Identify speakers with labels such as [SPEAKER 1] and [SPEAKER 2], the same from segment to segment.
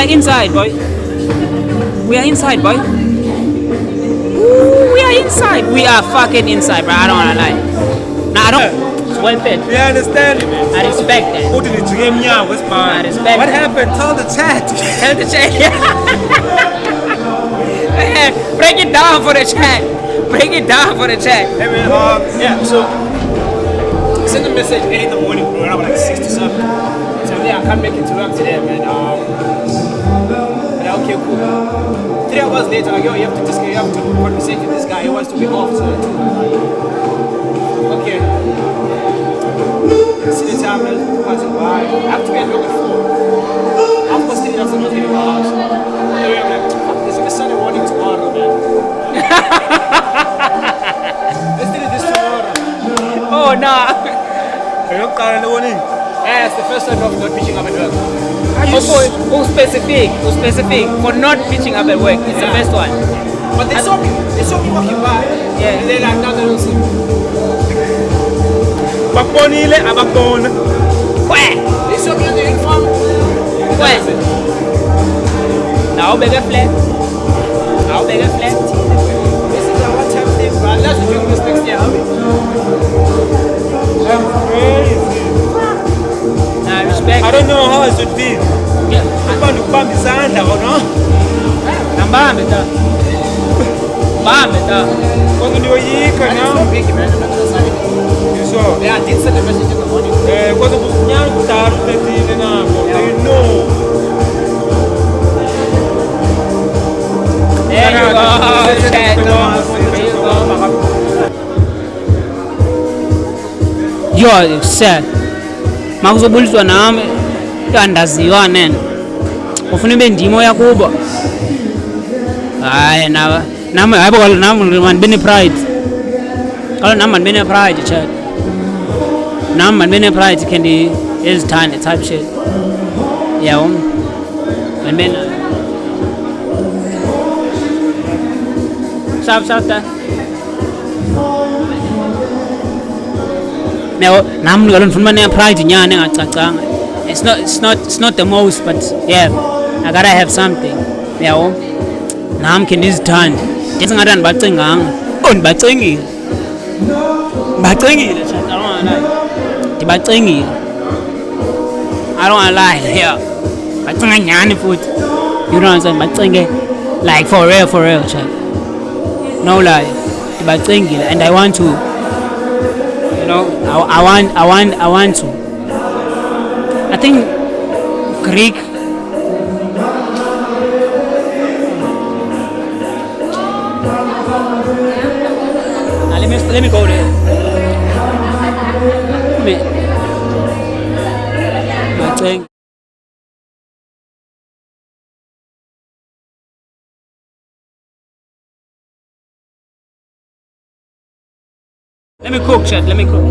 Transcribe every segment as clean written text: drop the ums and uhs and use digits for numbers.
[SPEAKER 1] are inside, boy. We are inside, boy. Ooh, we are inside. We are fucking inside, bro. I don't wanna lie. Nah, I don't. It's well paid.
[SPEAKER 2] You understand?
[SPEAKER 1] I respect that.
[SPEAKER 2] What did you game now? What's
[SPEAKER 1] I respect
[SPEAKER 2] What
[SPEAKER 1] that.
[SPEAKER 2] happened? Tell the chat.
[SPEAKER 1] Tell the chat. Break it down for the chat. Break it down for the chat.
[SPEAKER 2] Hey man, yeah, so send a message early in the morning, bro, around like 6 to 7. So yeah, I can't make it to work today, man. Yeah, okay, cool. 3 hours later, like, yo, you have to conversate with this guy. He wants to be off, so okay. See the time, man, passing by. I have to be at work at 4. I'm supposed to leave after not leaving my house. Anyway, I'm like, fuck, there's like a Sunday morning tomorrow, man. Let's do this tomorrow.
[SPEAKER 1] Oh, nah.
[SPEAKER 2] Yeah, it's the first time of not pitching up at work.
[SPEAKER 1] Oh, specific for not pitching up at work. It's the first one.
[SPEAKER 2] But they saw me walking by.
[SPEAKER 1] Yeah.
[SPEAKER 2] And they're like, now they don't see me.
[SPEAKER 1] Where?
[SPEAKER 2] They saw me on the uniform.
[SPEAKER 1] Where? Now bigger flat. Now bigger flat.
[SPEAKER 2] This is a one-time thing, bro. Unless we're doing this next year, I'll be. That's crazy.
[SPEAKER 1] Nah, respect.
[SPEAKER 2] I don't know how it should feel.
[SPEAKER 1] Yeah.
[SPEAKER 2] Abantu kubamba izandla or no?
[SPEAKER 1] Nambambe ta. Bambe ta.
[SPEAKER 2] Kodwa ndiyoyika
[SPEAKER 1] It's
[SPEAKER 2] now.
[SPEAKER 1] so big, man. I'm not gonna sign it.
[SPEAKER 2] You saw?
[SPEAKER 1] Yeah, I did send a message in the morning.
[SPEAKER 2] Kodwa kunyana kudala uthethile nabo. They know.
[SPEAKER 1] There you go. Chat. There you go. Yo, sir. Makuzobuliswa nami yandaziwa nene. Ufuna ibe ndimo yakubo. Hayi nami hayibo nami man bene pride. Kalo nami man bene pride chat. Nami man bene pride kendi ezithande type shit. Yeah, man bene. Stop that. Now, nami kalo nifuna bane pride nyane ngacacanga. It's not the most, but yeah, I gotta have something. Yeah, nami ke ndizithande. Ndisingathi andibacinganga. Oh, ndibacingile. Ndibacingile, chat. I don't wanna lie. Ndibacingile. I don't wanna lie. Yeah. Bacinga nyani futhi. You know what I'm saying? Bacinge like for real, chat. No lie. Ndibacingile and I want to. You know, I want to. I think Greek. Now let me go there. Let me cook, chat. Let me cook.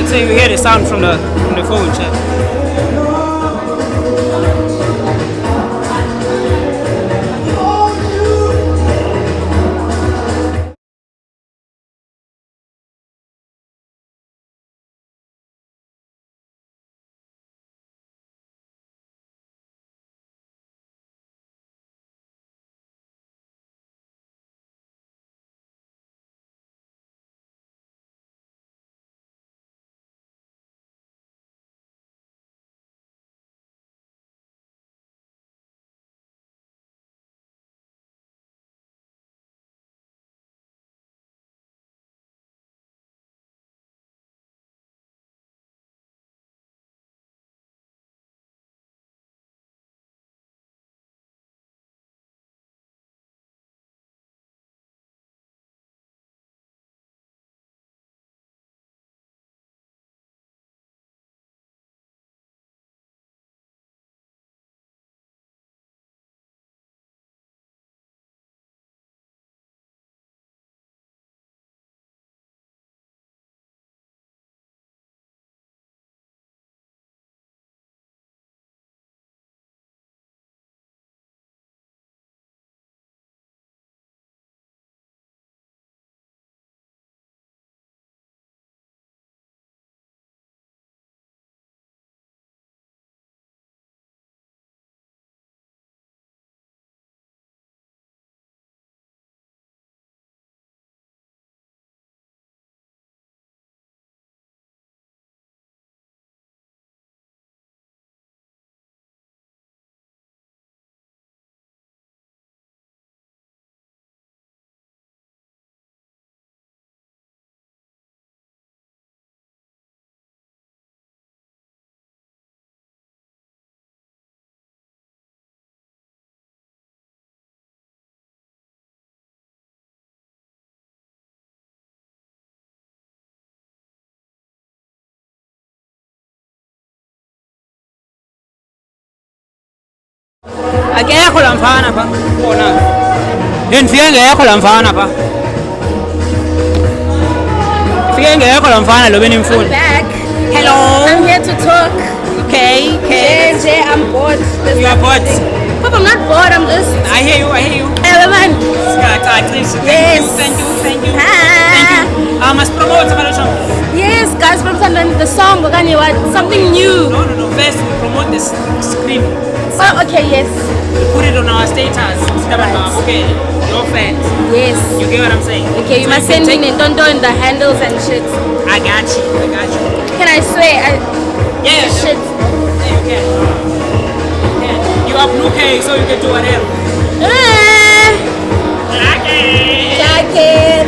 [SPEAKER 1] So you hear the sound from the phone, chat. Akekho la mfana pha. Khona. Ndifike ngekho la mfana pha. Ndifike ngekho la mfana lo benimfuna.
[SPEAKER 3] Back.
[SPEAKER 1] Hello.
[SPEAKER 3] I'm here to talk.
[SPEAKER 1] Okay.
[SPEAKER 3] JJ, I'm bored.
[SPEAKER 1] You are bored.
[SPEAKER 3] Papa, I'm not bored. I'm just.
[SPEAKER 1] I hear you.
[SPEAKER 3] Man. Yes.
[SPEAKER 1] Thank you.
[SPEAKER 3] Ah.
[SPEAKER 1] I must promote some.
[SPEAKER 3] Yes, guys, from London, the song, something new.
[SPEAKER 1] No. First, we promote this screen.
[SPEAKER 3] Oh, okay, yes.
[SPEAKER 1] We put it on our status. Okay, your fans.
[SPEAKER 3] Yes.
[SPEAKER 1] You get what I'm saying?
[SPEAKER 3] Okay, you
[SPEAKER 1] So
[SPEAKER 3] must
[SPEAKER 1] can
[SPEAKER 3] send me
[SPEAKER 1] take-
[SPEAKER 3] the handles and shit.
[SPEAKER 1] I got you.
[SPEAKER 3] Can I swear?
[SPEAKER 1] Yeah.
[SPEAKER 3] Shit.
[SPEAKER 1] Yeah, you can. Yeah. You are Blue K, so you can do whatever. Okay.
[SPEAKER 3] Jacket.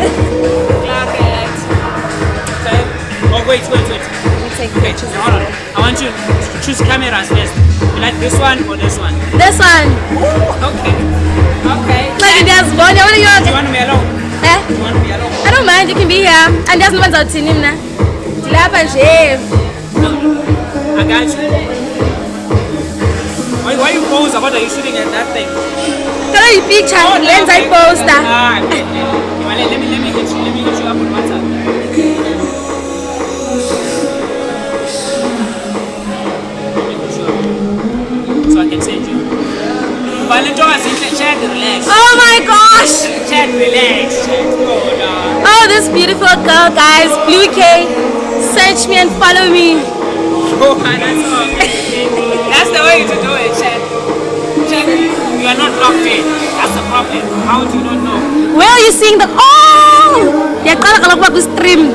[SPEAKER 1] Oh, wait.
[SPEAKER 3] Let me take
[SPEAKER 1] Okay,
[SPEAKER 3] pictures.
[SPEAKER 1] hold on. I want you to choose cameras first. You like this one or this one?
[SPEAKER 3] This one.
[SPEAKER 1] Okay.
[SPEAKER 3] Like there's one. What are
[SPEAKER 1] Do you
[SPEAKER 3] you?
[SPEAKER 1] want me alone?
[SPEAKER 3] Eh?
[SPEAKER 1] Do you want me alone?
[SPEAKER 3] I don't mind. You can be here. And there's no one's out in him now. Dilapa nje.
[SPEAKER 1] I got you. Why you pose about you shooting at that thing?
[SPEAKER 3] Tell you picture.
[SPEAKER 1] no,
[SPEAKER 3] Lens I
[SPEAKER 1] okay.
[SPEAKER 3] poster.
[SPEAKER 1] Let me hit you up on WhatsApp. Let me hit you up. So I can send you. Chat, relax.
[SPEAKER 3] Oh my gosh.
[SPEAKER 1] Chat, relax. Chat. Oh, no.
[SPEAKER 3] Oh, this beautiful girl, guys. Blue K. Search me and follow me.
[SPEAKER 1] Oh, that's all. That's the way to do it, Chat. Chat, you are not locked in. That's the problem. How do you not know?
[SPEAKER 3] Where are you seeing the? Oh! Yaqala kaloku kwi-stream.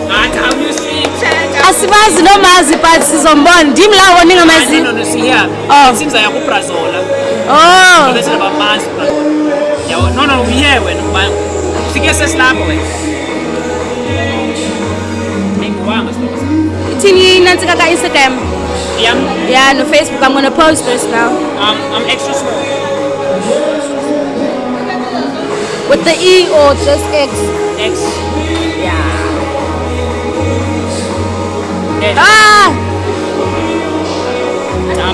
[SPEAKER 1] How you stream, Chat?
[SPEAKER 3] Asibazi nomazi but sizombona. Ndim lawo ningamazi.
[SPEAKER 1] No, see here.
[SPEAKER 3] Oh.
[SPEAKER 1] It seems like you're Brazola.
[SPEAKER 3] Oh.
[SPEAKER 1] Let's about Mars. Yeah, no, we here when figure says lab away.
[SPEAKER 3] Tini nantsika ka Instagram.
[SPEAKER 1] Yeah,
[SPEAKER 3] Yeah, no Facebook. I'm gonna post this now.
[SPEAKER 1] I'm extra small.
[SPEAKER 3] With the E or just X.
[SPEAKER 1] X.
[SPEAKER 3] Yeah.
[SPEAKER 1] Yeah.
[SPEAKER 3] Ah!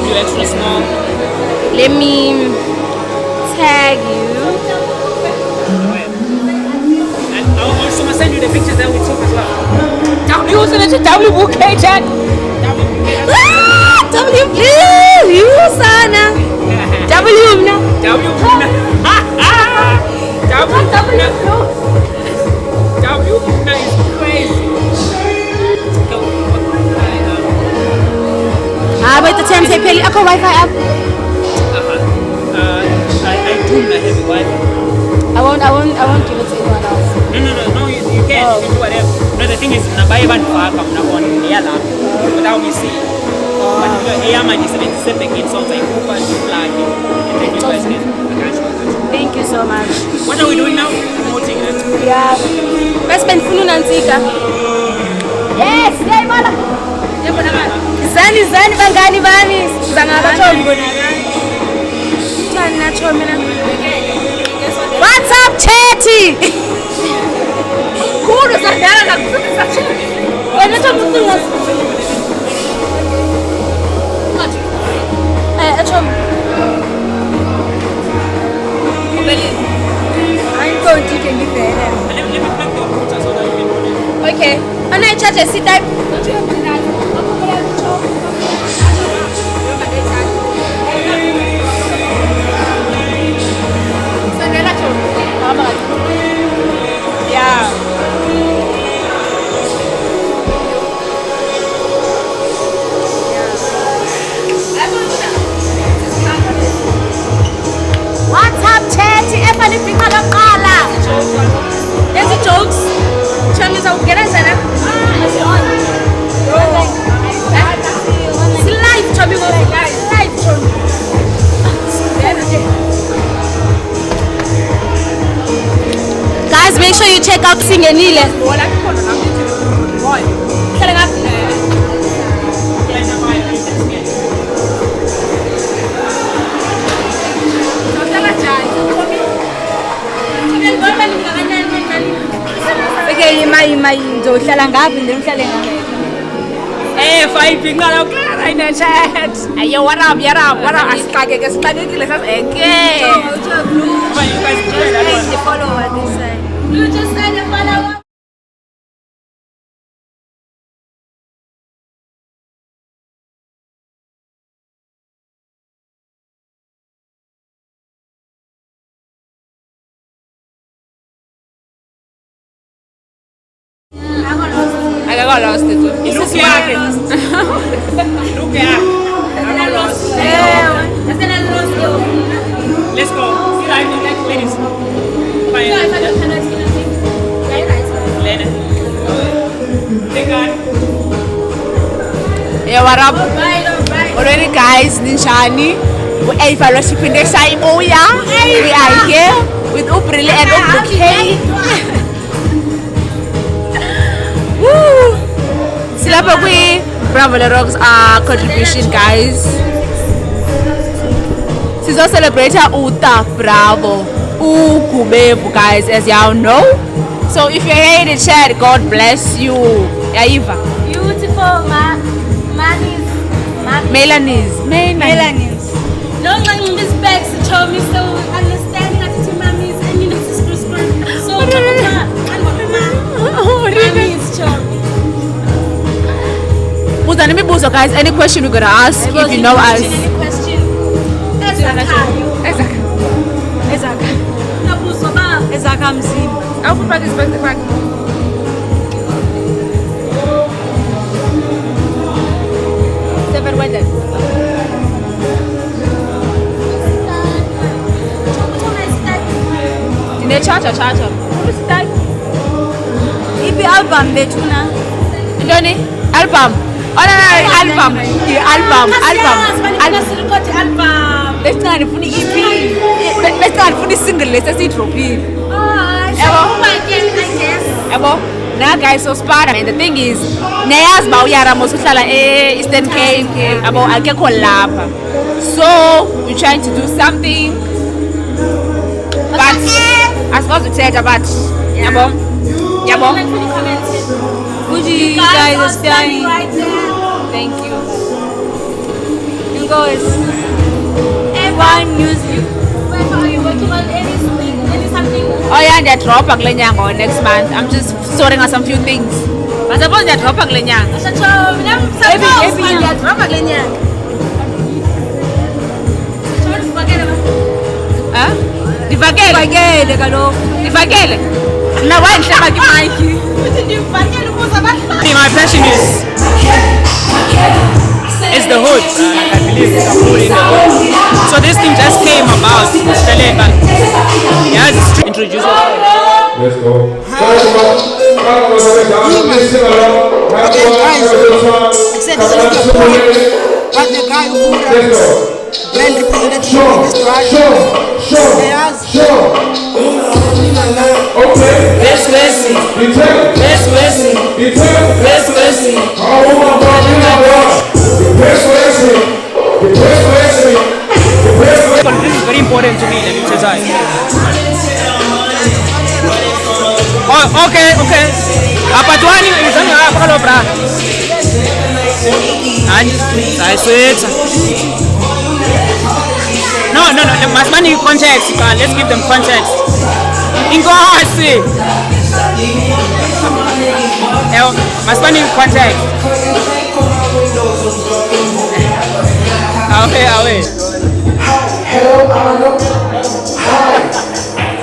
[SPEAKER 1] You extra small.
[SPEAKER 3] Let me tag you.
[SPEAKER 1] And I'll also send you the pictures that we took as well. W, send it to WK chat.
[SPEAKER 3] Ah! W, please! You, Sana. W, na.
[SPEAKER 1] W. W is crazy.
[SPEAKER 3] Ah, but the time say peli ako Wi-Fi app.
[SPEAKER 1] I do not have a Wi-Fi.
[SPEAKER 3] I won't give it to anyone else.
[SPEAKER 1] No, you can. You can do whatever. No, the thing is, nabuy abantu bakho nabona niyalapha without me seeing. But eyama is 77 gigs songs I open you plug it and then you guys can.
[SPEAKER 3] Thank you so much.
[SPEAKER 1] What are we doing now? Promoting it.
[SPEAKER 3] Yeah. Best spend funu nantsika. Yes, yayibona. Zani bangani bani. Zangakathombi bona. Thani nacho mina. What's up, Chatty? Khulu sadala ngakusisa Chatty. Wena thokucinga. Achom. Ayinkonti ke ngivele.
[SPEAKER 1] Let me plug your router so that you can do it.
[SPEAKER 3] Okay. Ana ichaje si type.
[SPEAKER 1] Yeah.
[SPEAKER 3] What's up, Chatty? Efani pika loqala. Lezi jokes. Chami zawugena njani? Si live Chami go live Chami. Guys, make sure you check out Singenile. Khala ngaphi? Okay, yima ngizohlala ngaphi nje ngihlale ngaphi.
[SPEAKER 1] Eh, five pingala uklara.
[SPEAKER 3] in the chat. Hey, yo, what up? Asixakeke sixakekile saseke.
[SPEAKER 4] The follower this side.
[SPEAKER 3] You just said the follower. I got lost it too.
[SPEAKER 2] Look here. Look here. I got lost. Let's go. See, I think like ladies. Fine. Ladies. Take on.
[SPEAKER 3] Yeah, what up? Already guys, Ninshani. We fellowship in the Saibuya. We are here with Ubrili and Ubruke. Woo! Silapa we Bravo Le Rocks contribution guys. She's also celebrating Uta Bravo Ukubebu guys, as y'all know. So if you're here in the chat, God bless you. Yaiva.
[SPEAKER 4] Beautiful
[SPEAKER 3] Melanis.
[SPEAKER 4] No one respects the show me so understand that it's mommy's and you know it's screw. So mommy's show.
[SPEAKER 3] Let me boost guys. Any question we're gonna ask if you know us.
[SPEAKER 4] Any question? Ezaka. Nabuso ba? Ezaka mzima.
[SPEAKER 3] I'll put back this back. Seven wedded. In the charger. Who's that?
[SPEAKER 4] Ipi album betuna.
[SPEAKER 3] Ndoni? Album. Oh no, album. Let's not for the EP. Let's not for the single. Let's see trophy.
[SPEAKER 4] Oh my God, I guess.
[SPEAKER 3] Now guys, so Spider-Man, the thing is, Nayas Bauyara Mosuala Eastern Cape about Alkeko Lab. So we're trying to do something. But as God to tell about Yabo.
[SPEAKER 4] You guys are standing right there.
[SPEAKER 3] Thank you.
[SPEAKER 4] You guys. Everyone music. Are you working on anything?
[SPEAKER 3] Oh yeah, they're dropping next month. I'm just sorting out some few things. But suppose they're dropping Lenyang. Huh? Divagele. Now why
[SPEAKER 2] My passion is the hood. I believe it's a hood in the hood. So this thing just came about. Yes, introduce yourself.
[SPEAKER 5] Let's go.
[SPEAKER 2] This is very important to me. Let me tell you. Oh, okay. Apatuani izanga hapa kalobra. I swear. No. Must money context. Let's give them context. Ingohasi. Must money context. Away.
[SPEAKER 6] Hell on them.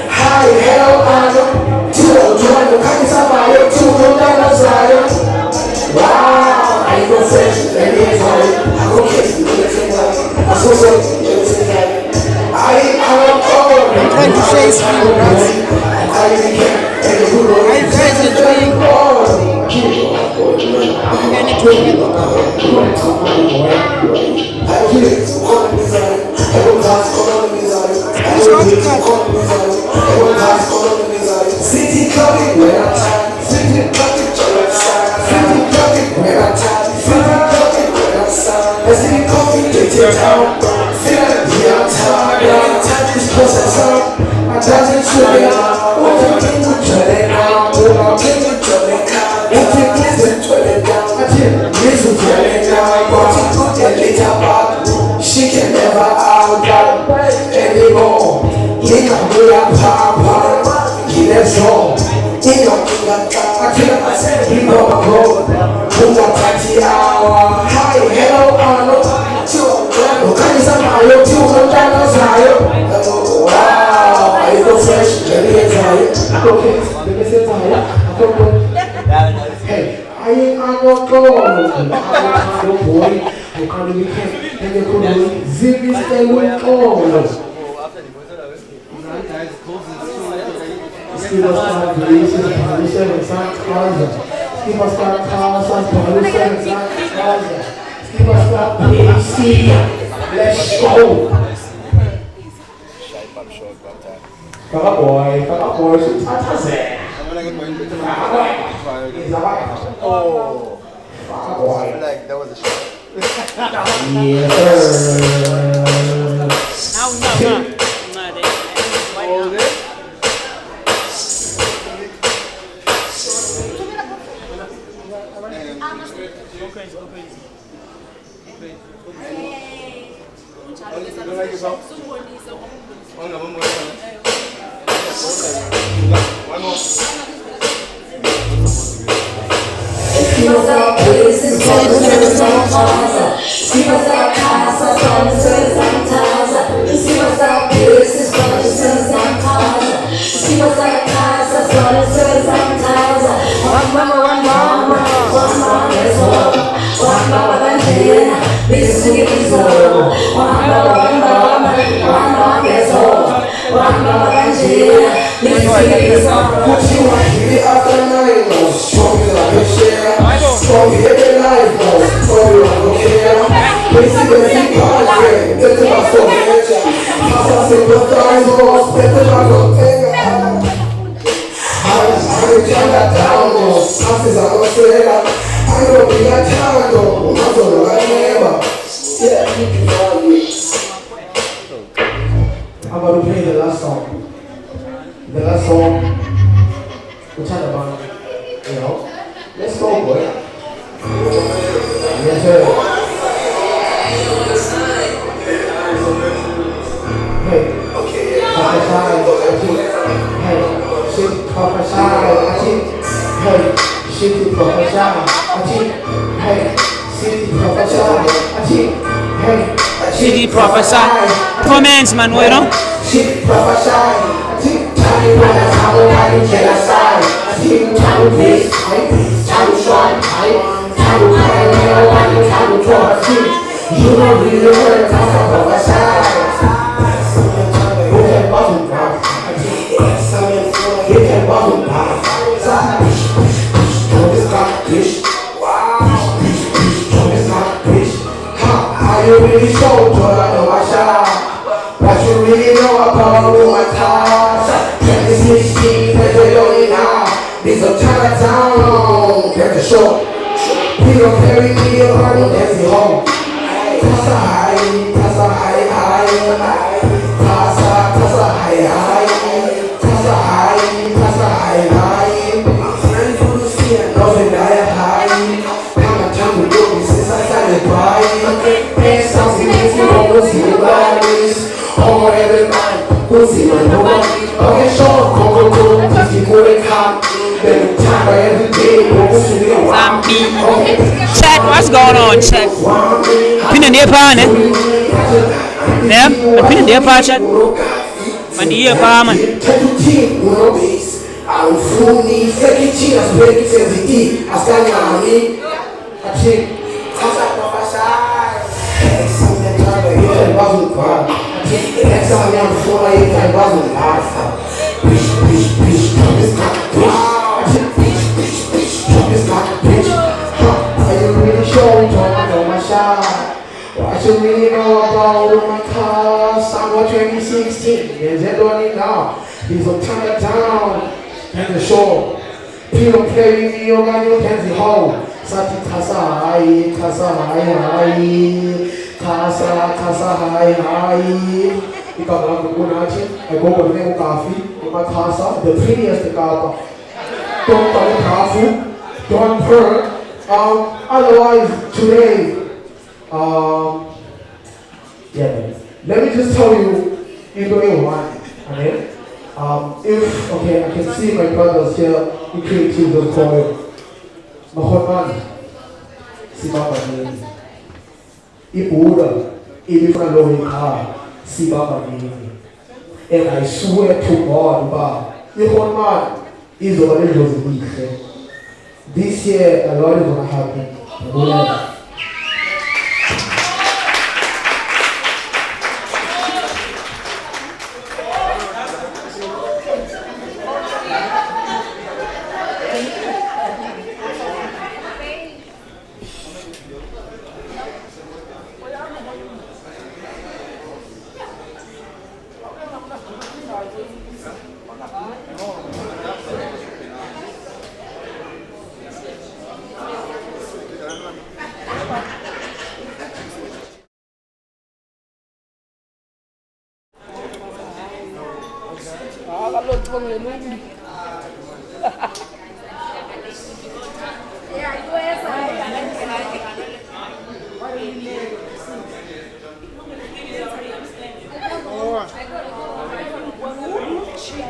[SPEAKER 6] High hell on them. Join the pockets of my head, $200. Wow, I ain't no fresh, that is right. I go kiss you, I'm so I am trying to say something, I guys City coming when I'm tired. City coming when I'm tired. City coming when I'm tired. City coming when I'm tired. City coming they take out. City I'm tired. This process up. My doesn't show it out. What you think we're turning out? What I'm thinking we're turning out. What you think we're turning down? I didn't miss it turning down. What you think Papa, keep that song. I can't be on my road. Una Tatiana, hi, hello, Arnold. Can you somehow look to some channels higher? Wow, are you go fresh? Let me tell you. Okay, let me say tell you. Hey, I ain't Arnold Gold. Arnold boy. I can't be kept. And you could zip it and all. Superstar polícia em Santa Casa. Superstar Casa, polícia em Santa Casa. Superstar polícia. Let's go. Fala boy, isso tá fazendo. Fala boy.
[SPEAKER 2] That was a shot.
[SPEAKER 6] Yes, sir. I'm about to play the last song. The last song, we're talking about, you know, let's go, boy. Yes, sir. Hey, prophesy, hey, shit, prophesy, hey, shit, prophesy, hey, city, prophesy, hey,
[SPEAKER 1] CD prophesy. Comments, man, you know?
[SPEAKER 6] shit, prophesy. Time when I come around, genocide. Time to face, time to shine, time to cry, time to talk. You don't really heard how to prophesy. You can bottom pass. You can bottom pass. Don't stop, bitch. Don't stop, bitch. How you really show to I know my shot? What you really know about my task? 2016, there's only now. This a Chinatown, there's a show. People carry me around, there's the home. Tassa high, tassa high, high. Tassa high, high. Tassa high, tassa high, high. Friends who do see and nothing die high. Come and tell me, look, since I started by. Hey, something makes you almost see the bodies. Oh, every man who's in my nobody. Okay, sure, go, if you go and come, then time by every day, go to the
[SPEAKER 1] Zombie. Chat, what's going on, chat? Pin in the pan, eh? Yeah, pin in the pan, chat. Man, the ear pan, man.
[SPEAKER 6] I'm fully second chance, breaking sensitivity. I stand on me. I think, how's that prophesy? Something that I hear about the car. Next time I'm on the phone, I hear about the car. Bitch, this got bitch. Are you really showing to know my shot? What you really know about my car? Summer 2016, there's it only now. He's on Chinatown and the show. People play with you, you can see home. Sati Tassa high, Tassa high. You come along to Gunachi, I go to the coffee. My casa, the prettiest car. Don't come careful, don't hurt. Otherwise, today, yeah, let me just tell you, you're doing one. Okay? Okay, I can see my brothers here in creative of called Mahonman, Simama Nini. Ibuda, Ibifra Lohika, Simama Nini. And I swear to God, Mahonman is already was a week. This year, a lot is going to happen.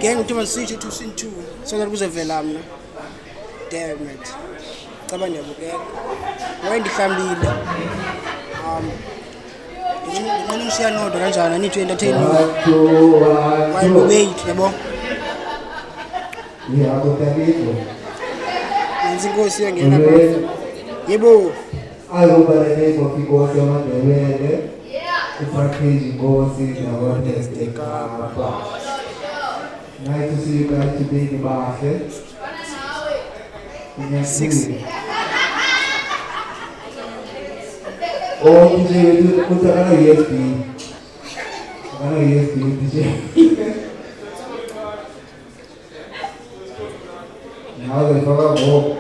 [SPEAKER 5] Gang kuthiwa sithe to sin 2 so that kuzovela mna. Damn it. Caba ndiyabukela. Ngoba ndihlambile. Ndicela ushiya nodwa kanjani I need to entertain you. While we wait, yabo.
[SPEAKER 6] Yeah, I'm going
[SPEAKER 5] Nansi inkosi yangena pha. Yebo.
[SPEAKER 6] I go by the name of Inkosi Amandebele. The package Inkosi Nawande Stekapa. Nice to see you guys today in the market. 6. Oh, DJ, you put another ESP. Another ESP, DJ. Now they forgot more.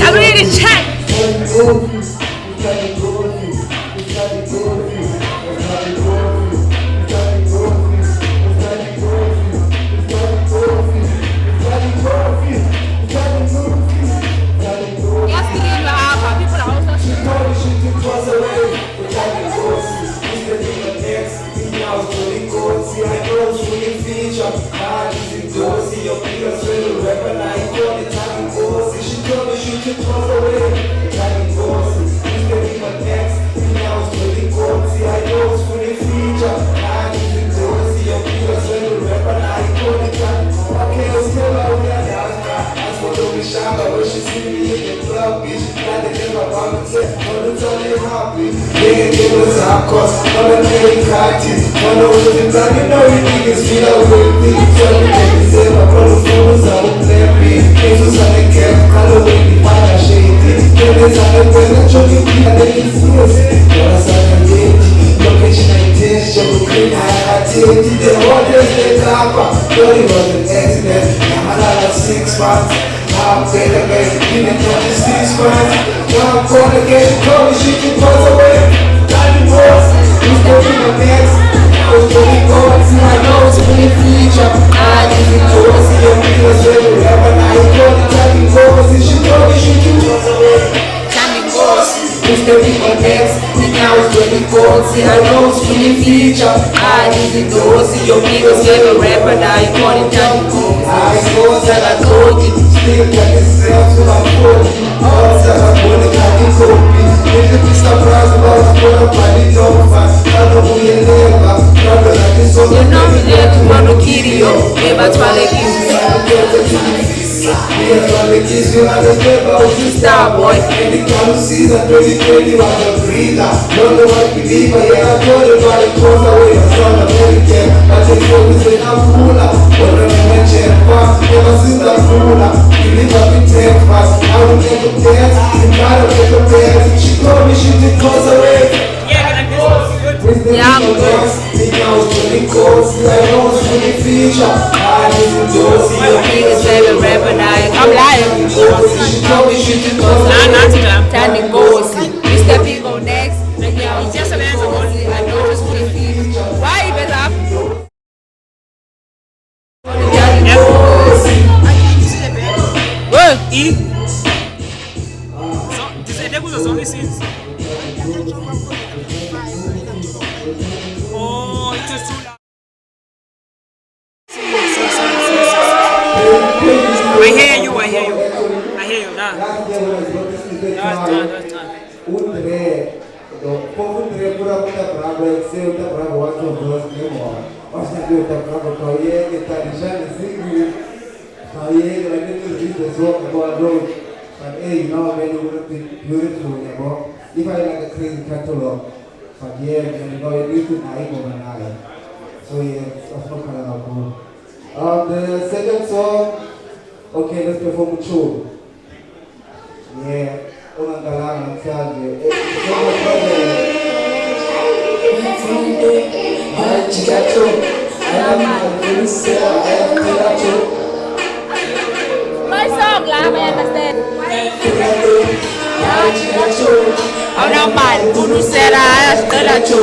[SPEAKER 3] I'm ready to check. Star boy.
[SPEAKER 6] And the kind of season 2020 was a breather. Don't know what believer, yeah, I told you about the cause away from American. But they focus in a cooler. But when we went to fast, never seen that cooler. You live up in 10 fast. I don't get the dance, you gotta get the dance. She told me she did cause away.
[SPEAKER 3] Yeah, I'm good. Niggas favorite rapper night. I'm lying. Tandy Boss. Mr. P go next. Just an answer. I know just for the why you better up? What?
[SPEAKER 2] Oh, it was too loud. I hear you. Nah. That's done.
[SPEAKER 6] But hey, you know, when you would be beautiful, you know, if I like a crazy catalog, but yeah, you know, it used to night overnight. So yeah, that's not kind of cool. The second song, okay, let's perform with you. Yeah, Una Galana, I'm telling you.
[SPEAKER 3] My song, I understand. Ona man, bunu sera, stella cho.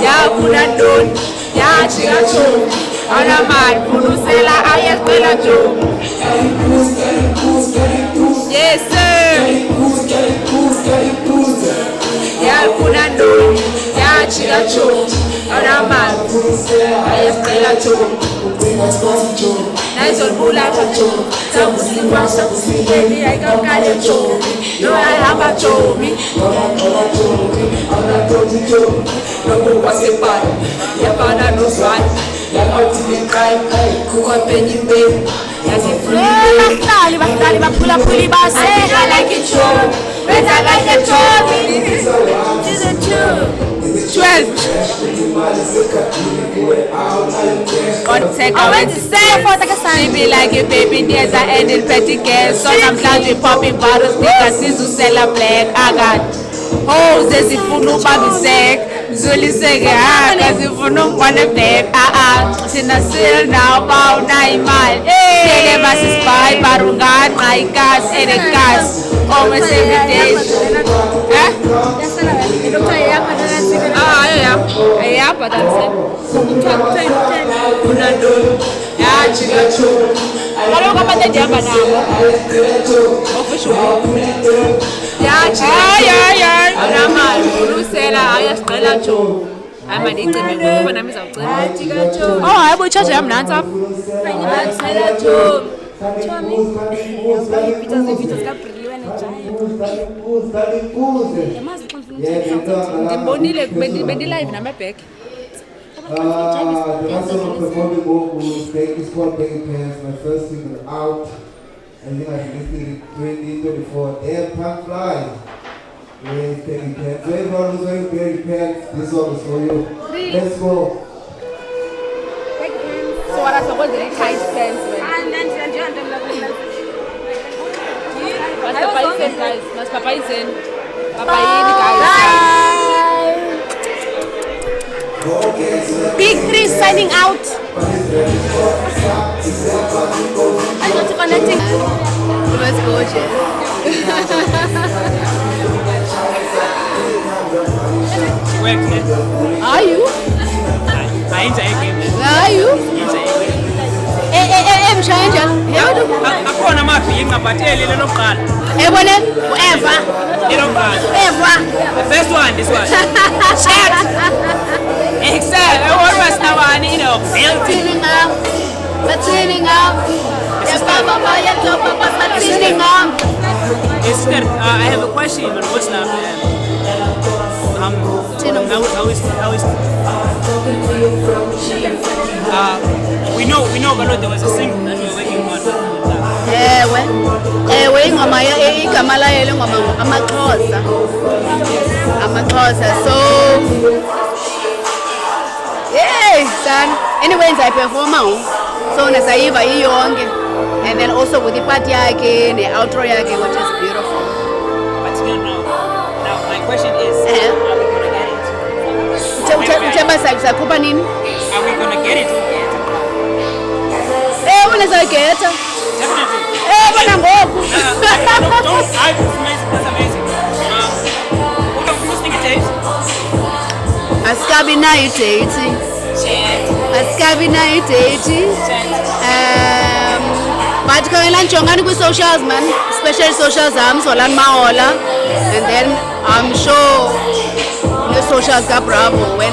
[SPEAKER 3] Ya kuna don, ya chiga cho. Ona man, bunu sera, I stella cho. Yes sir. Ya kuna don, ya chiga cho. Ona man, I stella cho. Nice on Bula cho. I got carry cho. No, I have a cho me. No, what's it by? Your father knows why. You're out to be crime. Cook up any babe. That's it for me. I like it cho. But I like it cho. This is true. 12. On second. I went to say for the she be like a baby, there's an end in petty gas. So I'm glad we popping bottles because this will sell a black. I got hoes, there's if you know about the sack. Zully say, because if you know one of them, in a sale now about 9 miles. Say them as a spy, Barungan, my gas, and a gas. Almost every day. Yeah, but that's it. Yeah, chiga cho. I don't come at the jamba now. Officially. Yeah, chiga. Yeah. Anama, Lucella, I just tell cho. I'm an interview when I'm out. Chiga cho. Oh, I will charge him not up. Tell cho. Bendy live na back.
[SPEAKER 6] The last song I'm performing was Baby Squad Baby Pants, my first single out. I think I released it in 2024. Damn, Punk Fly. Yes, Baby Pants. So everyone who's wearing Baby Pants, this song is for you. Let's go.
[SPEAKER 3] So what are supposed to be tight pants? Mas Papa is in, guys. Mas Papa is in. Papa in, guys. Big 3 signing out. I want to connect it. It was gorgeous. Are you? Are you? Emshayanja.
[SPEAKER 2] Akona maphinga but elile lokuqala.
[SPEAKER 3] Ebone uEva. Eva.
[SPEAKER 2] The first one, this one. Chat. Excel. What was our need of
[SPEAKER 3] Tuning up. Tuning up. Yes, Papa, yes, Papa, tuning up.
[SPEAKER 2] I have a question on WhatsApp. We know, but there was a single that we were working on.
[SPEAKER 3] Yeah, ewe ingoma igama layo le ngoma amaXhosa so yay son anyway ndizayiperforma so nasayiva iyonke and then also with ipart yakhe ne-outro yakhe which is beautiful.
[SPEAKER 1] But you don't know. Now my question is, are we gonna get it?
[SPEAKER 3] Uthemba sayikhupha nini?
[SPEAKER 1] Are we gonna get it?
[SPEAKER 3] Wena sayigeta.
[SPEAKER 1] Definitely.
[SPEAKER 3] Bona ngoku.
[SPEAKER 1] Don't. That's amazing. What are you thinking, Dave?
[SPEAKER 3] Asikabi nayo idate. Asikabi nayo idate. But khangela njongani kwi-socials man, especially socials zam Zolani Mahola, and then I'm sure the socials kaBravo when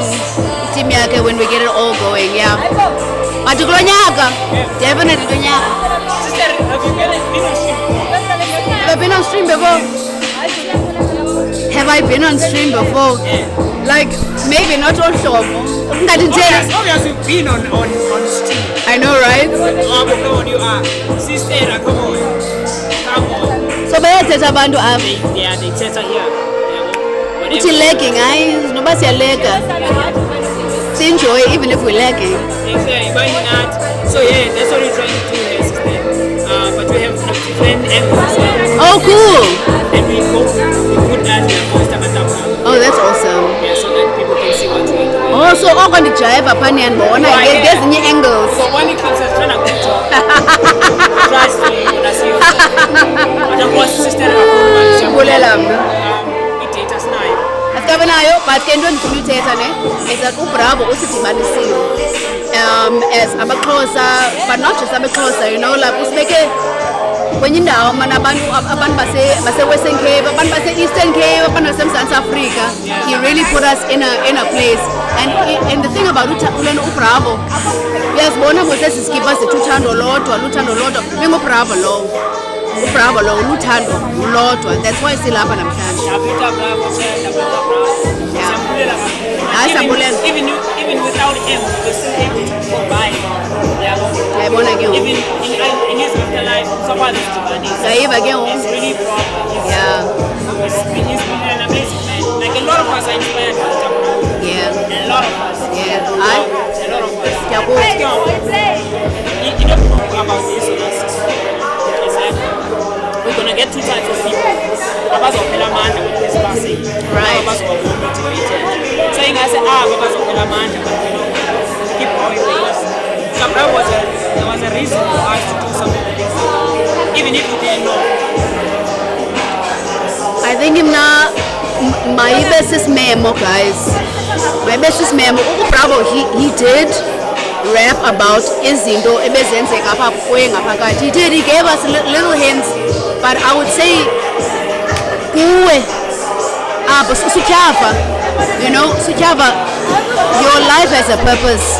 [SPEAKER 3] team yakhe when we get it all going, yeah. But kulo nyaka, definitely kulo nyaka.
[SPEAKER 1] Sister, have you been on stream before?
[SPEAKER 3] Have I been on stream before? Like maybe not on show.
[SPEAKER 1] Obviously you've been on stream.
[SPEAKER 3] I know, right?
[SPEAKER 1] Oh, but come on, you are. Sister, come on.
[SPEAKER 3] So bayathetha abantu apha.
[SPEAKER 1] Yeah, they teta here.
[SPEAKER 3] Uthi lagging, hayi noba siyalega. Enjoy even if we're lagging.
[SPEAKER 1] Exactly, why not? So yeah, that's what we're trying to do here, sister. But we have different angles.
[SPEAKER 3] Oh, cool.
[SPEAKER 1] And we hope we put that in our Instagram.
[SPEAKER 3] Oh, that's awesome.
[SPEAKER 1] Yeah, so that people can see what we're doing.
[SPEAKER 3] Oh, so okwandijayeva phani yanibona ngezinye angles.
[SPEAKER 1] So when it comes to trying to put up, trust me, when I see you. But of course, sister,
[SPEAKER 3] Bulela mna.
[SPEAKER 1] it data snipe.
[SPEAKER 3] Asikabe nayo, but ke into endifuna uthetha ne is that uBravo usidibanisile. As amaXhosa, but not just amaXhosa, you know, like usibeke kwenye indawo mana abantu base-Western Cape, abantu base-Eastern Cape, abantu base-Mzantsi Afrika. He really put us in a place. And the thing about ulena uBravo, uyazibona ngosesi skipa zethu uthando lodwa linguBravo lowo. uBravo lowo luthando lodwa. That's why silapha namhlanje.
[SPEAKER 1] Even without him, we're still able to provide.
[SPEAKER 3] Ayibona ke ngoku.
[SPEAKER 1] Even in his afterlife, someone is doing it.
[SPEAKER 3] Sayiva ke ngoku.
[SPEAKER 1] It's really proud.
[SPEAKER 3] Yeah.
[SPEAKER 1] He's been an amazing man. Like a lot of us are inspired by Japan.
[SPEAKER 3] Yeah.
[SPEAKER 1] A lot of us.
[SPEAKER 3] Yeah.
[SPEAKER 1] A lot of us.
[SPEAKER 3] Jabu.
[SPEAKER 1] You don't know about this or that. It's like we're gonna get two types of people. Babas of Pelamanda with this passing.
[SPEAKER 3] Right.
[SPEAKER 1] Babas of motivated. Saying I say, Babas of Pelamanda, but keep going with us. So there was a reason for us to do something like this. Even if we didn't know.
[SPEAKER 3] I think my best is memo, guys. My best is memo. uBravo, he did rap about izinto ebezenzeka apha kuye ngaphakathi. He gave us little hints, but I would say kuwe apho Sutyhava, you know, Sutyhava, your life has a purpose.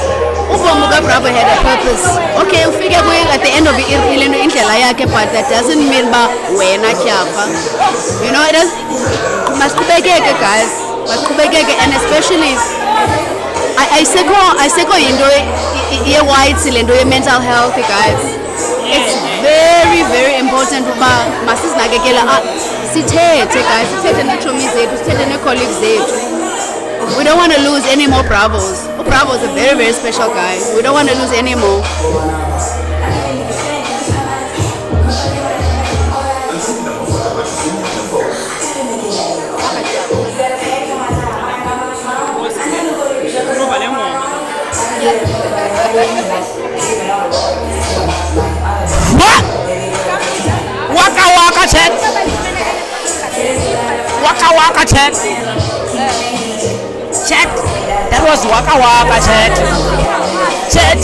[SPEAKER 3] Ubomi kaBravo had a purpose. Okay, ufike kuye at the end of ilento indlela yakhe, but that doesn't mean ba wena Tyhava. You know, it does. Masiqhubekeke guys, masiqhubekeke, and especially ayisekho yinto ye-whites lento ye-mental health guys. It's very very important uba masizinakekela sithethe guys, sithethe neetshomi zethu, sithethe nee-colleagues zethu. We don't want to lose any more Bravos. Bravo is a very very special guy. We don't want to lose any more.
[SPEAKER 1] Waka waka chat. Waka waka chat. Chat. That was waka waka chat. Chat.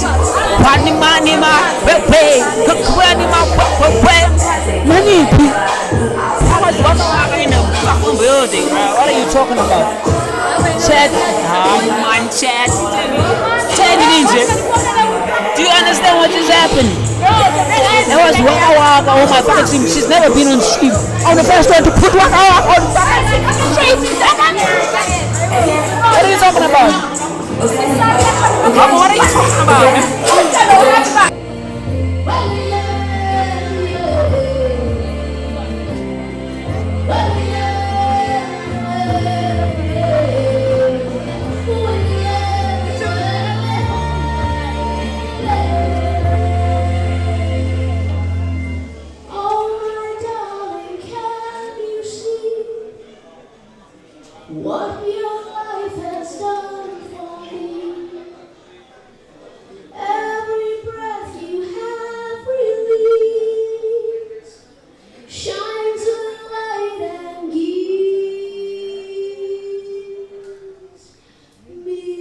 [SPEAKER 1] Panima nima pepe. Kukuanima pepe. Nani? How much waka waka in a fucking building, bro? What are you talking about? Chat. Man, chat. Chat ninja. Do you understand what just happened? That was Waka Waka. Oh my fucking team. She's never been on stream. I'm the first one to put Waka Waka on stream. What are you talking about? What are you talking about?
[SPEAKER 7] what your life has done for me. Every breath you have released shines a light and gives me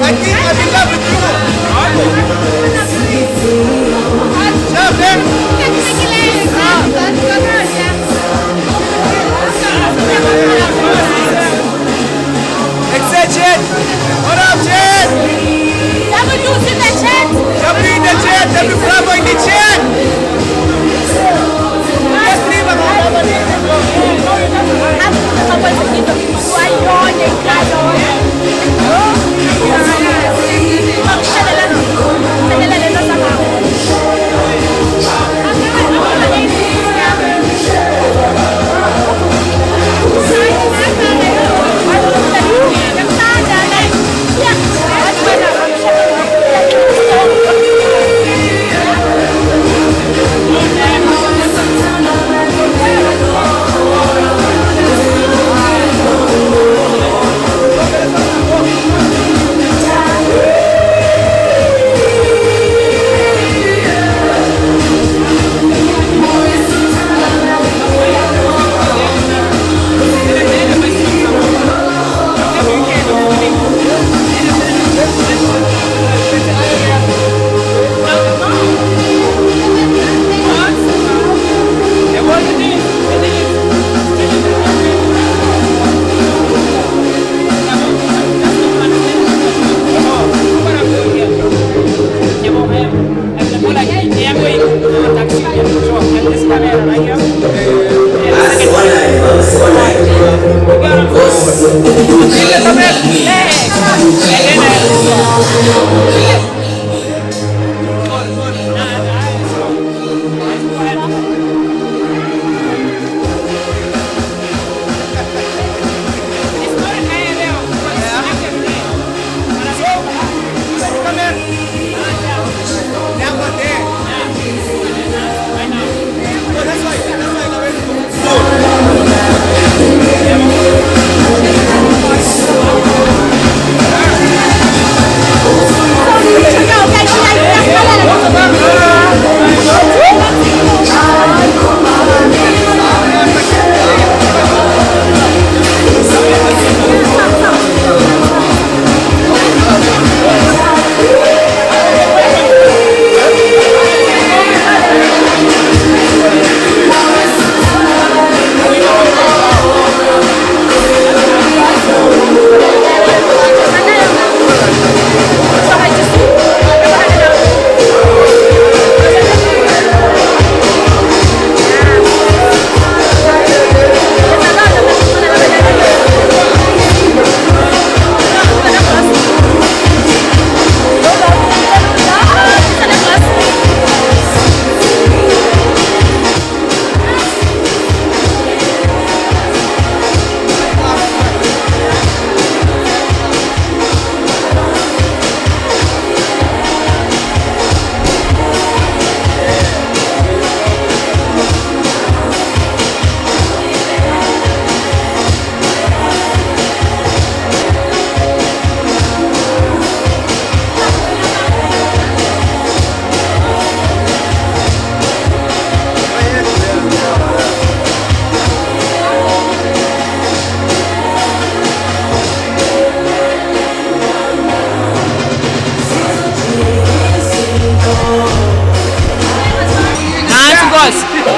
[SPEAKER 6] I think I'm in love with you.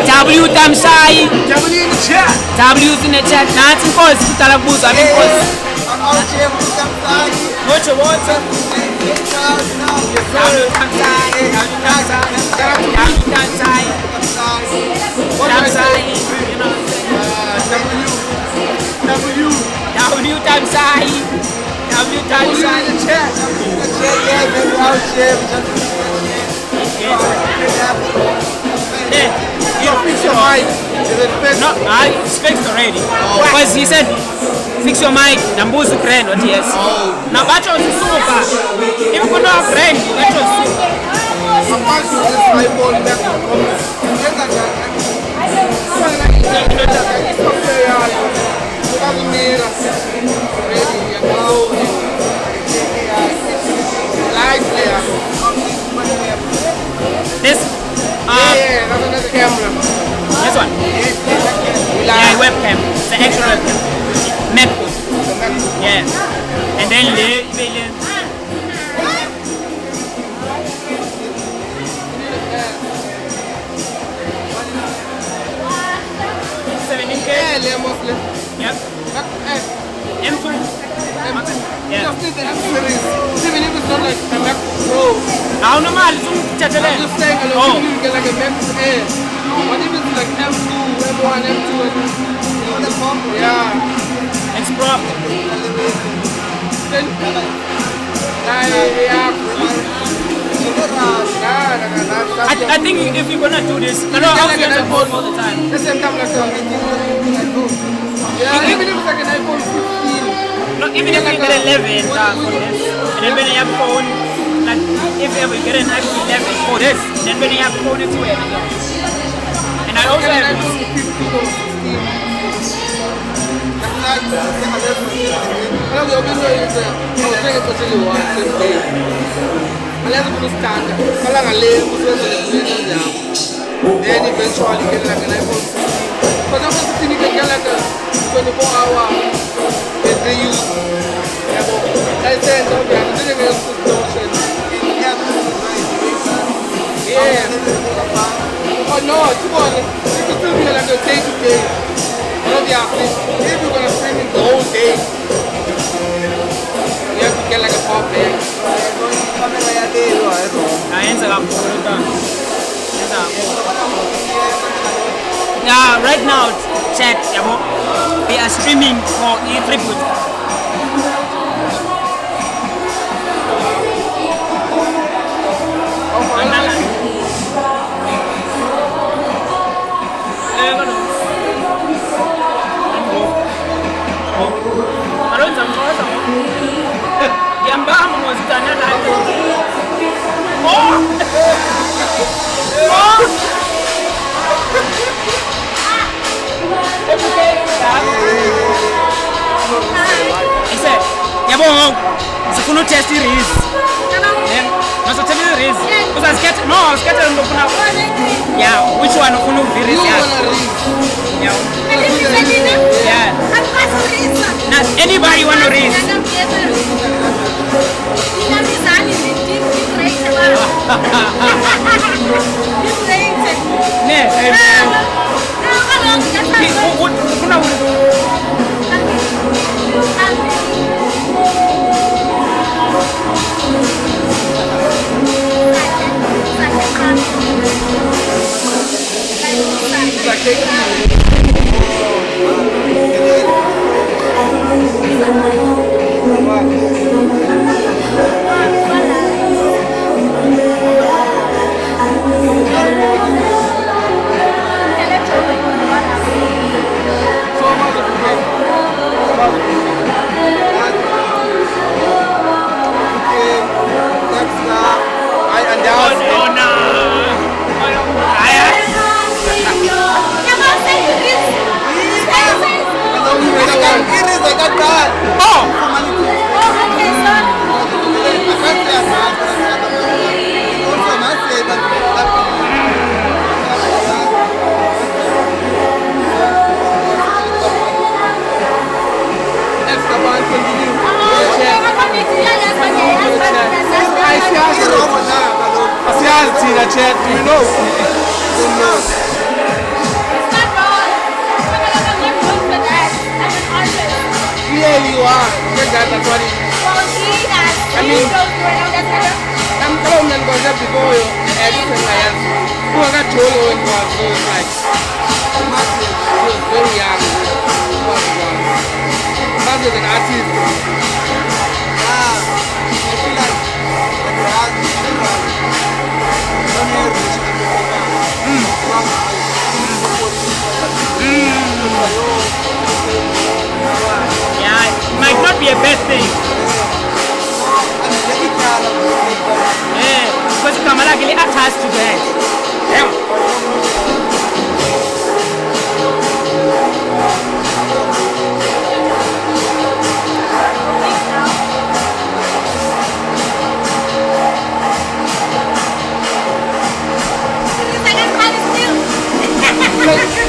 [SPEAKER 1] W Tamsai.
[SPEAKER 2] W in the chat.
[SPEAKER 1] W's in the chat. Nansi inkosi kutala kubuza inkosi. What's your water?
[SPEAKER 2] Fix your mic.
[SPEAKER 1] No, I fixed already. Because he said, fix your mic, nambuzu grand, what yes. Now, that was super. If you know a friend, that was super. This,
[SPEAKER 2] that's another camera.
[SPEAKER 1] this one. Yeah, webcam. It's an extra webcam. MacBook. Yeah. And then Yep. M2. Yeah.
[SPEAKER 2] Even if it's not like a Mac Pro,
[SPEAKER 1] Now normal,
[SPEAKER 2] I'm just saying, you get like a Mac Air. What if it's like M2, M1, M2, and the pump? Yeah.
[SPEAKER 1] It's Pro.
[SPEAKER 2] Then,
[SPEAKER 1] I think if you're gonna do this, I know how you have to hold all the time.
[SPEAKER 2] the same time like yeah, even if it's like an iPhone 15.
[SPEAKER 1] No, even if you get 11 for this, and then when you have phone, like if you ever get an iPhone 11 for this, then when you have phone it's weird. And I also have
[SPEAKER 2] then eventually get like an iPhone 16. Because I'm just thinking you can get like a 24-hour battery use. I said, no, I'm doing a good notion. Yeah. Oh no, come on. It could still be like a day-to-day. Obviously, if you're gonna stream it the whole day, you have to get like a power bank.
[SPEAKER 1] Yeah, right now, chat, we are streaming for E-Tribute. Sifuna test iris. Naso tell me iris. Because I was getting no. Yeah, which one ufuna iris? Yeah. Yeah. Now anybody want to iris?
[SPEAKER 2] Chat, do you know? clearly you are. That's what it is. I mean, I'm telling you because before you everything else. Who I got told when you was so like massive. She was very young. Massive an artist.
[SPEAKER 8] I feel like
[SPEAKER 1] Yeah, it might not be a bad thing. Yeah, because Kamala really attached to that. Yeah.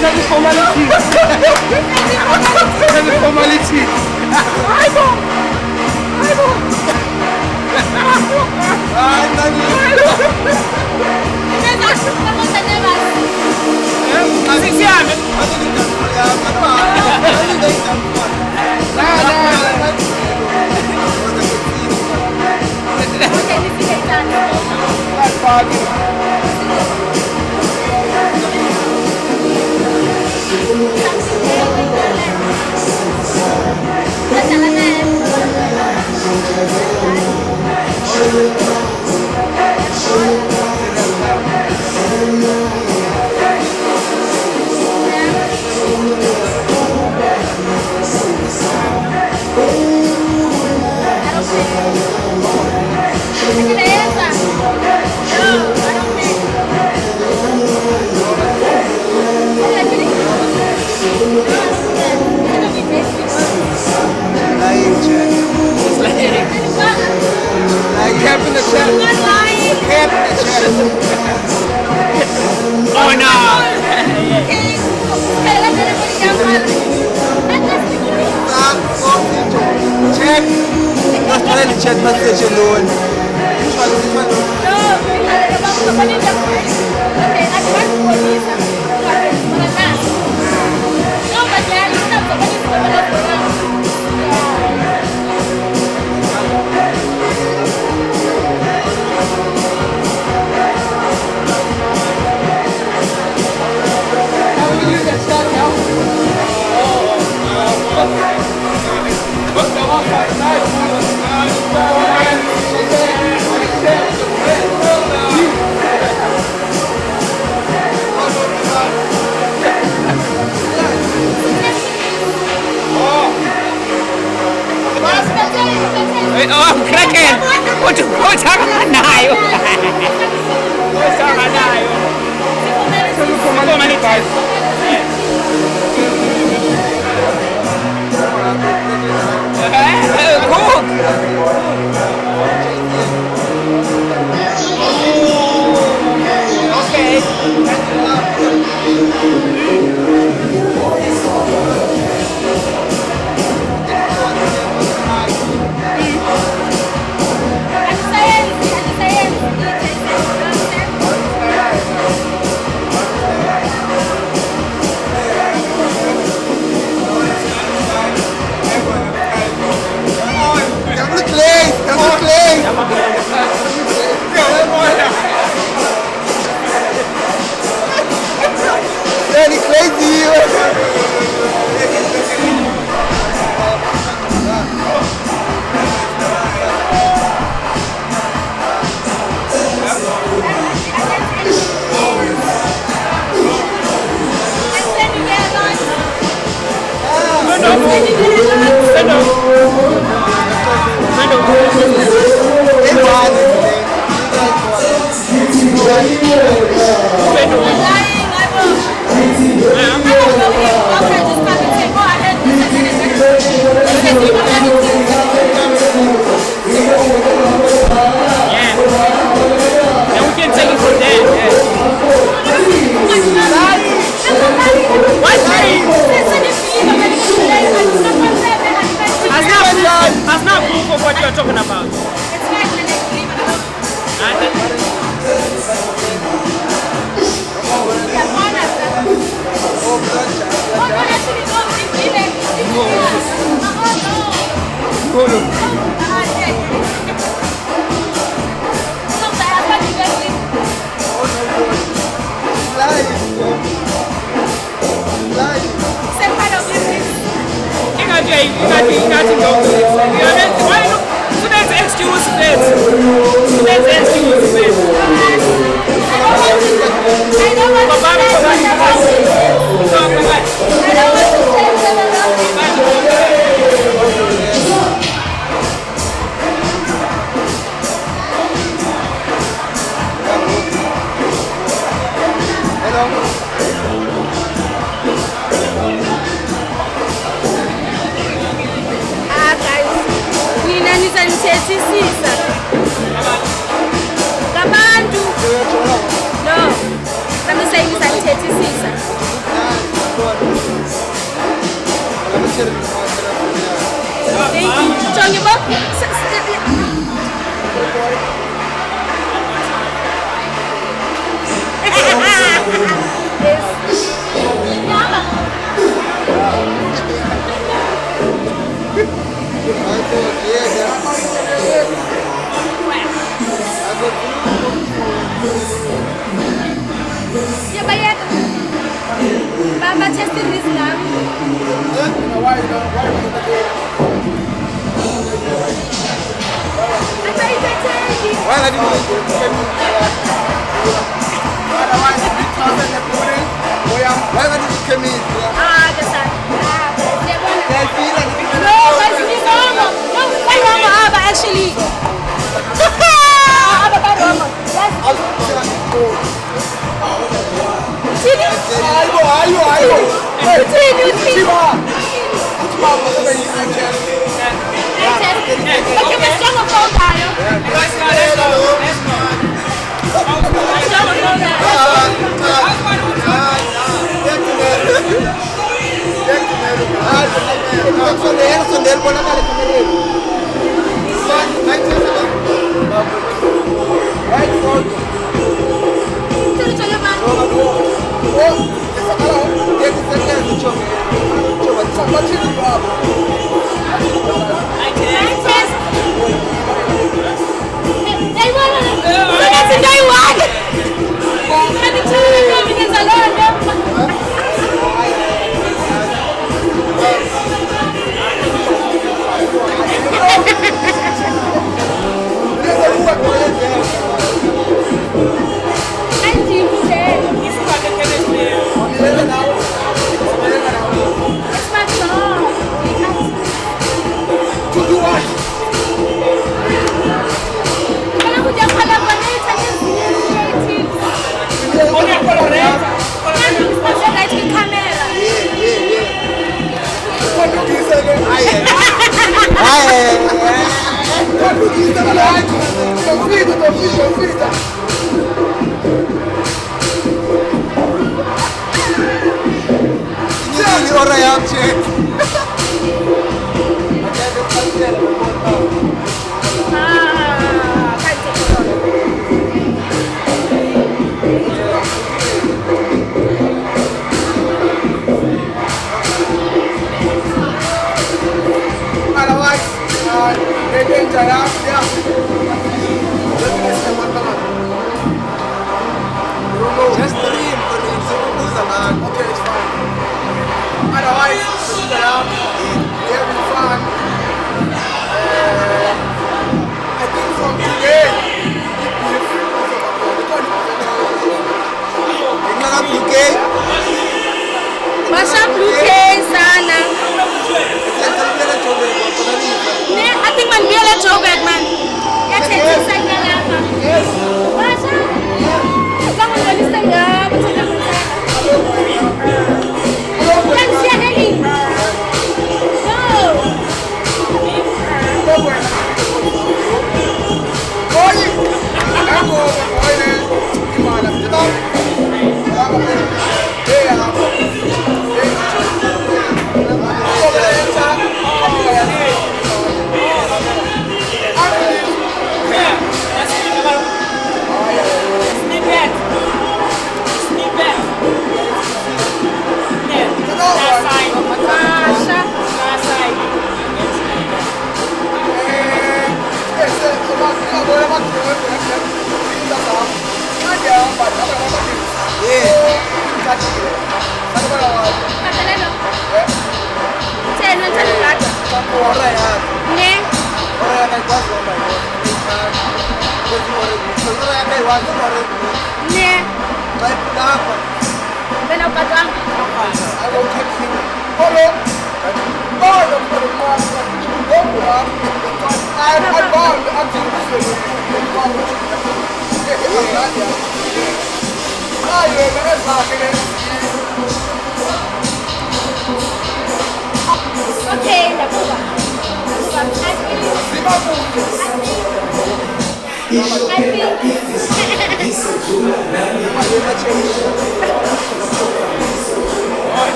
[SPEAKER 2] That's a formality. That's a formality.
[SPEAKER 1] Oh no!
[SPEAKER 8] check. That's why the chat message alone. This one.
[SPEAKER 1] Oh, crackhead! What's happening now? What's happening
[SPEAKER 8] Very crazy.
[SPEAKER 1] That's not proof of what you're talking about.
[SPEAKER 3] Oh,
[SPEAKER 1] ingathi ngiyokuzisa. Ngiyamenza why no? Subenza excuse mfethu. Subenza excuse mfethu.
[SPEAKER 4] Mina nizanithethisisa ngabantu no I'm saying nizanithethisisa jonge bo ya bayar Baba testing this now actually
[SPEAKER 8] Just dream for me. Okay, it's fine. Otherwise, sit around. We having fun. I think from today,
[SPEAKER 4] sana. I think man biela Joburg man. Yathethisa ngalapha. Basha. Kama ngolisa ngaba thina mthana. Yansiya nini?
[SPEAKER 8] Yeah.
[SPEAKER 4] Ne? Ne? Bena ukatwanga. Okay, ndakuba.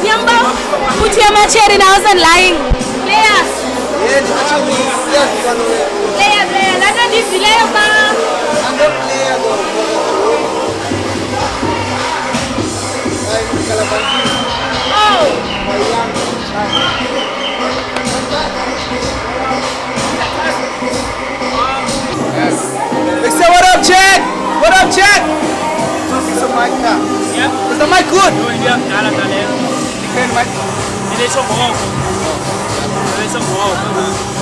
[SPEAKER 4] Yamba, put your chair in. I wasn't lying. Players. Player. Let me delay ba. Oh.
[SPEAKER 8] They say, what up, Chad? What up, Chad? Is the mic now?
[SPEAKER 1] Yeah.
[SPEAKER 8] Is the mic good?
[SPEAKER 1] Yeah, kala kala.
[SPEAKER 8] Depend mic.
[SPEAKER 1] Ele é só bom. Ele é só bom.